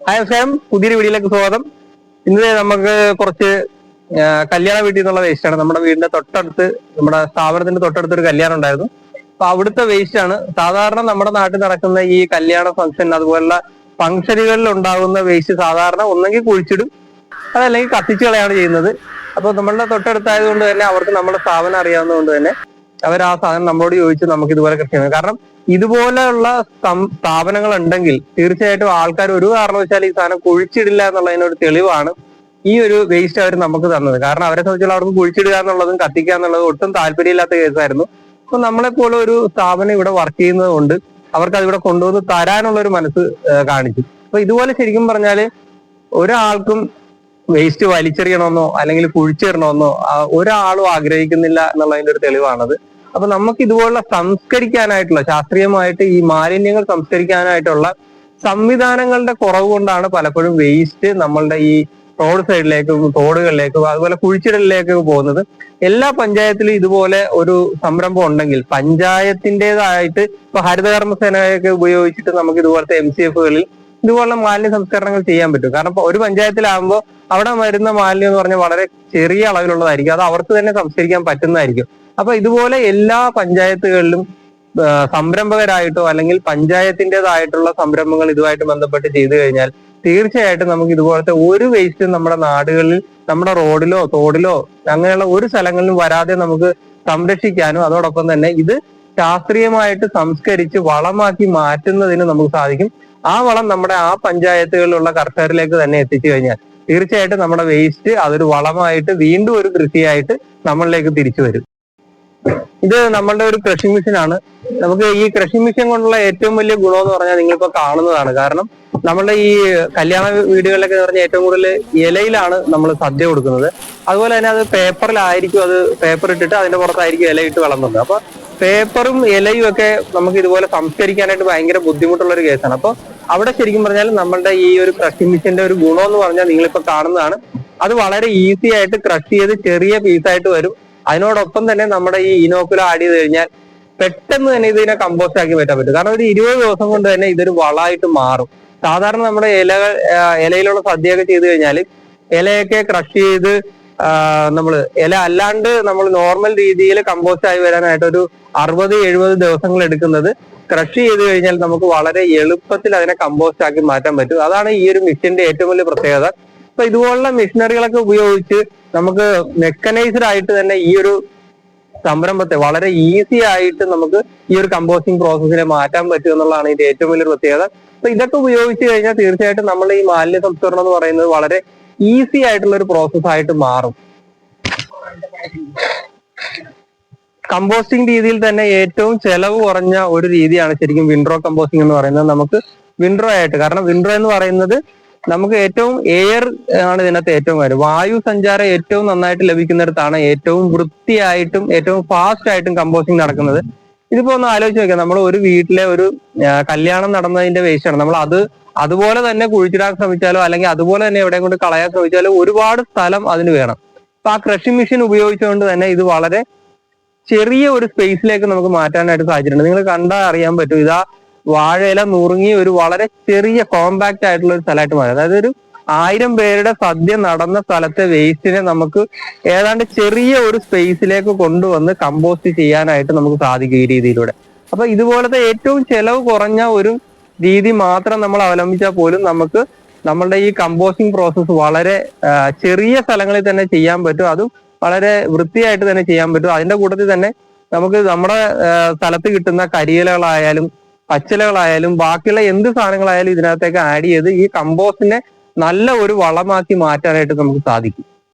Hi നമസ്കാരം, പുതിയൊരു വീഡിയോയിലേക്ക് സ്വാഗതം. ഇന്ന് നമുക്ക് കുറച്ച് കല്യാണ വീട്ടിൽ നിന്നുള്ള വേസ്റ്റാണ്. നമ്മുടെ വീടിന്റെ തൊട്ടടുത്ത്, നമ്മുടെ സ്ഥാപനത്തിന്റെ തൊട്ടടുത്ത് ഒരു കല്യാണം ഉണ്ടായിരുന്നു. അപ്പൊ അവിടുത്തെ വേസ്റ്റ് ആണ്. സാധാരണ നമ്മുടെ നാട്ടിൽ നടക്കുന്ന ഈ കല്യാണ ഫംഗ്ഷൻ അതുപോലുള്ള ഫംഗ്ഷനുകളിൽ ഉണ്ടാകുന്ന വേസ്റ്റ് സാധാരണ ഒന്നെങ്കിൽ കുഴിച്ചിടും, അതല്ലെങ്കിൽ കത്തിച്ചു കളയാണ് ചെയ്യുന്നത്. അപ്പൊ നമ്മളുടെ തൊട്ടടുത്തായതുകൊണ്ട് തന്നെ അവർക്ക് നമ്മുടെ സ്ഥാപനം അറിയാവുന്നതുകൊണ്ട് തന്നെ അവർ ആ സാധനം നമ്മളോട് ചോദിച്ച് നമുക്ക് ഇതുപോലെ കൃത്യമാണ്. കാരണം ഇതുപോലെയുള്ള സ്ഥാപനങ്ങൾ ഉണ്ടെങ്കിൽ തീർച്ചയായിട്ടും ആൾക്കാർ ഒരു കാരണവശാലും ഈ സാധനം കുഴിച്ചിടില്ല എന്നുള്ളതിനൊരു തെളിവാണ് ഈ ഒരു വേസ്റ്റ് അവർ നമുക്ക് തന്നത്. കാരണം അവരെ സംബന്ധിച്ചുള്ള അവർക്ക് കുഴിച്ചിടുക എന്നുള്ളതും കത്തിക്കുക എന്നുള്ളതും ഒട്ടും താല്പര്യമില്ലാത്ത കേസായിരുന്നു. അപ്പൊ നമ്മളെപ്പോലെ ഒരു സ്ഥാപനം ഇവിടെ വർക്ക് ചെയ്യുന്നത് കൊണ്ട് അവർക്ക് അതിവിടെ കൊണ്ടുവന്ന് തരാനുള്ള ഒരു മനസ്സ് കാണിച്ചു. അപ്പൊ ഇതുപോലെ ശരിക്കും പറഞ്ഞാല് ഒരാൾക്കും വേസ്റ്റ് വലിച്ചെറിയണമെന്നോ അല്ലെങ്കിൽ കുഴിച്ചിടണമെന്നോ ഒരാളും ആഗ്രഹിക്കുന്നില്ല എന്നുള്ളതിന്റെ ഒരു തെളിവാണത്. അപ്പൊ നമുക്ക് ഇതുപോലുള്ള സംസ്കരിക്കാനായിട്ടുള്ള, ശാസ്ത്രീയമായിട്ട് ഈ മാലിന്യങ്ങൾ സംസ്കരിക്കാനായിട്ടുള്ള സംവിധാനങ്ങളുടെ കുറവ് കൊണ്ടാണ് പലപ്പോഴും വേസ്റ്റ് നമ്മളുടെ ഈ റോഡ് സൈഡിലേക്കും തോടുകളിലേക്കും അതുപോലെ കുഴിച്ചിടലിലേക്കും പോകുന്നത്. എല്ലാ പഞ്ചായത്തിലും ഇതുപോലെ ഒരു സംരംഭം ഉണ്ടെങ്കിൽ പഞ്ചായത്തിൻ്റെതായിട്ട് ഇപ്പൊ ഹരിതകർമ്മസേനയൊക്കെ ഉപയോഗിച്ചിട്ട് നമുക്ക് ഇതുപോലത്തെ MCFകളിൽ ഇതുപോലുള്ള മാലിന്യ സംസ്കരണങ്ങൾ ചെയ്യാൻ പറ്റും. കാരണം ഒരു പഞ്ചായത്തിലാകുമ്പോൾ അവിടെ വരുന്ന മാലിന്യം എന്ന് പറഞ്ഞാൽ വളരെ ചെറിയ അളവിലുള്ളതായിരിക്കും, അത് അവർക്ക് തന്നെ സംസ്കരിക്കാൻ പറ്റുന്നതായിരിക്കും. അപ്പൊ ഇതുപോലെ എല്ലാ പഞ്ചായത്തുകളിലും സംരംഭകരായിട്ടോ അല്ലെങ്കിൽ പഞ്ചായത്തിൻ്റെതായിട്ടുള്ള സംരംഭങ്ങൾ ഇതുമായിട്ട് ബന്ധപ്പെട്ട് ചെയ്തു കഴിഞ്ഞാൽ തീർച്ചയായിട്ടും നമുക്ക് ഇതുപോലത്തെ ഒരു വേസ്റ്റും നമ്മുടെ നാടുകളിൽ, നമ്മുടെ റോഡിലോ തോടിലോ അങ്ങനെയുള്ള ഒരു സ്ഥലങ്ങളിലും വരാതെ നമുക്ക് സംരക്ഷിക്കാനും അതോടൊപ്പം തന്നെ ഇത് ശാസ്ത്രീയമായിട്ട് സംസ്കരിച്ച് വളമാക്കി മാറ്റുന്നതിന് നമുക്ക് സാധിക്കും. ആ വളം നമ്മുടെ ആ പഞ്ചായത്തുകളിലുള്ള കർഷകരിലേക്ക് തന്നെ എത്തിച്ചു കഴിഞ്ഞാൽ തീർച്ചയായിട്ടും നമ്മുടെ വേസ്റ്റ് അതൊരു വളമായിട്ട് വീണ്ടും ഒരു കൃഷിയായിട്ട് നമ്മളിലേക്ക് തിരിച്ചു വരും. ഇത് നമ്മളുടെ ഒരു ക്രഷിംഗ് മെഷീൻ ആണ്. നമുക്ക് ഈ ക്രഷിംഗ് മെഷീൻ കൊണ്ടുള്ള ഏറ്റവും വലിയ ഗുണം എന്ന് പറഞ്ഞാൽ നിങ്ങളിപ്പോ കാണുന്നതാണ്. കാരണം നമ്മളുടെ ഈ കല്യാണ വീടുകളിലൊക്കെ പറഞ്ഞാൽ ഏറ്റവും കൂടുതൽ ഇലയിലാണ് നമ്മൾ സദ്യ കൊടുക്കുന്നത്. അതുപോലെ തന്നെ അത് പേപ്പറിലായിരിക്കും, അത് പേപ്പർ ഇട്ടിട്ട് അതിന്റെ പുറത്തായിരിക്കും ഇല ഇട്ട് വിളമ്പുന്നത്. അപ്പൊ പേപ്പറും ഇലയും ഒക്കെ നമുക്ക് ഇതുപോലെ സംസ്കരിക്കാനായിട്ട് ഭയങ്കര ബുദ്ധിമുട്ടുള്ള ഒരു കേസാണ്. അപ്പൊ അവിടെ ശരിക്കും പറഞ്ഞാൽ നമ്മളുടെ ഈ ഒരു ക്രഷിംഗ് മെഷീന്റെ ഒരു ഗുണം എന്ന് പറഞ്ഞാൽ നിങ്ങളിപ്പോ കാണുന്നതാണ്. അത് വളരെ ഈസി ആയിട്ട് ക്രഷ് ചെയ്ത് ചെറിയ പീസായിട്ട് വരും. അതിനോടൊപ്പം തന്നെ നമ്മുടെ ഈ ഇനോക്കുലം ആഡ് ചെയ്ത് കഴിഞ്ഞാൽ പെട്ടെന്ന് തന്നെ ഇതിനെ കമ്പോസ്റ്റ് ആക്കി പറ്റാൻ പറ്റും. കാരണം ഒരു 20 ദിവസം കൊണ്ട് തന്നെ ഇതൊരു വളമായിട്ട് മാറും. സാധാരണ നമ്മുടെ ഇലയിലുള്ള സദ്യയൊക്കെ ചെയ്ത് കഴിഞ്ഞാൽ ഇലയൊക്കെ ക്രഷ് ചെയ്ത് ഇല അല്ലാണ്ട് നമ്മൾ നോർമൽ രീതിയിൽ കമ്പോസ്റ്റ് ആയി വരാനായിട്ട് ഒരു 60-70 ദിവസങ്ങൾ എടുക്കുന്നത് ക്രഷ് ചെയ്ത് കഴിഞ്ഞാൽ നമുക്ക് വളരെ എളുപ്പത്തിൽ അതിനെ കമ്പോസ്റ്റ് ആക്കി മാറ്റാൻ പറ്റും. അതാണ് ഈ ഒരു മെഷീന്റെ ഏറ്റവും വലിയ പ്രത്യേകത. അപ്പൊ ഇതുപോലുള്ള മെഷീനറികളൊക്കെ ഉപയോഗിച്ച് നമുക്ക് മെക്കനൈസ്ഡ് ആയിട്ട് തന്നെ ഈ ഒരു സംരംഭത്തെ വളരെ ഈസി ആയിട്ട് നമുക്ക് ഈ ഒരു കമ്പോസ്റ്റിംഗ് പ്രോസസ്സിനെ മാറ്റാൻ പറ്റും എന്നുള്ളതാണ് ഇതിന്റെ ഏറ്റവും വലിയൊരു പ്രത്യേകത. അപ്പൊ ഇതൊക്കെ ഉപയോഗിച്ച് കഴിഞ്ഞാൽ തീർച്ചയായിട്ടും നമ്മൾ ഈ മാലിന്യ സംസ്കരണം എന്ന് പറയുന്നത് വളരെ ഈസി ആയിട്ടുള്ള ഒരു പ്രോസസ് ആയിട്ട് മാറും. കമ്പോസ്റ്റിംഗ് രീതിയിൽ തന്നെ ഏറ്റവും ചെലവ് കുറഞ്ഞ ഒരു രീതിയാണ് ശരിക്കും വിൻഡ്രോ കമ്പോസ്റ്റിംഗ് എന്ന് പറയുന്നത്. നമുക്ക് വിൻഡ്രോ ആയിട്ട്, കാരണം വിൻഡ്രോ എന്ന് പറയുന്നത് നമുക്ക് ഏറ്റവും എയർ ആണ് ഇതിനകത്ത് ഏറ്റവും കാര്യം. വായു സഞ്ചാരം ഏറ്റവും നന്നായിട്ട് ലഭിക്കുന്നിടത്താണ് ഏറ്റവും വൃത്തിയായിട്ടും ഏറ്റവും ഫാസ്റ്റ് ആയിട്ടും കമ്പോസ്റ്റിംഗ് നടക്കുന്നത്. ഇതിപ്പോ ഒന്ന് ആലോചിച്ച് നോക്കാം, നമ്മൾ ഒരു വീട്ടിലെ ഒരു കല്യാണം നടന്നതിന്റെ വേസ്റ്റാണ് നമ്മൾ അതുപോലെ തന്നെ കുഴിച്ചിടാൻ ശ്രമിച്ചാലോ അല്ലെങ്കിൽ അതുപോലെ തന്നെ എവിടെയും കൊണ്ട് കളയാൻ ശ്രമിച്ചാലോ ഒരുപാട് സ്ഥലം അതിന് വേണം. അപ്പൊ ആ ക്രഷിംഗ് മെഷീൻ ഉപയോഗിച്ചുകൊണ്ട് തന്നെ ഇത് വളരെ ചെറിയ ഒരു സ്പേസിലേക്ക് നമുക്ക് മാറ്റാനായിട്ട് സാധിച്ചിട്ടുണ്ട്. നിങ്ങൾ കണ്ടാൽ അറിയാൻ പറ്റും, ഇതാ വാഴയില നുറുങ്ങി ഒരു വളരെ ചെറിയ കോമ്പാക്ട് ആയിട്ടുള്ള ഒരു സ്ഥലമായിട്ട് മാറി. അതായത് ഒരു 1000 പേരുടെ സദ്യ നടന്ന സ്ഥലത്തെ വേസ്റ്റിനെ നമുക്ക് ഏതാണ്ട് ചെറിയ ഒരു സ്പേസിലേക്ക് കൊണ്ടുവന്ന് കമ്പോസ്റ്റ് ചെയ്യാനായിട്ട് നമുക്ക് സാധിക്കും ഈ രീതിയിലൂടെ. അപ്പൊ ഇതുപോലത്തെ ഏറ്റവും ചെലവ് കുറഞ്ഞ ഒരു രീതി മാത്രം നമ്മൾ അവലംബിച്ചാൽ പോലും നമുക്ക് നമ്മളുടെ ഈ കമ്പോസ്റ്റിംഗ് പ്രോസസ്സ് വളരെ ചെറിയ സ്ഥലങ്ങളിൽ തന്നെ ചെയ്യാൻ പറ്റും. അതും വളരെ വൃത്തിയായിട്ട് തന്നെ ചെയ്യാൻ പറ്റും. അതിന്റെ കൂട്ടത്തിൽ തന്നെ നമുക്ക് നമ്മുടെ സ്ഥലത്ത് കിട്ടുന്ന കരിയിലകളായാലും പച്ചിലകളായാലും ബാക്കിയുള്ള എന്ത് സാധനങ്ങളായാലും ഇതിനകത്തേക്ക് ആഡ് ചെയ്ത് ഈ കമ്പോസ്റ്റിനെ നല്ല ഒരു വളമാക്കി മാറ്റാനായിട്ട് നമുക്ക് സാധിക്കും.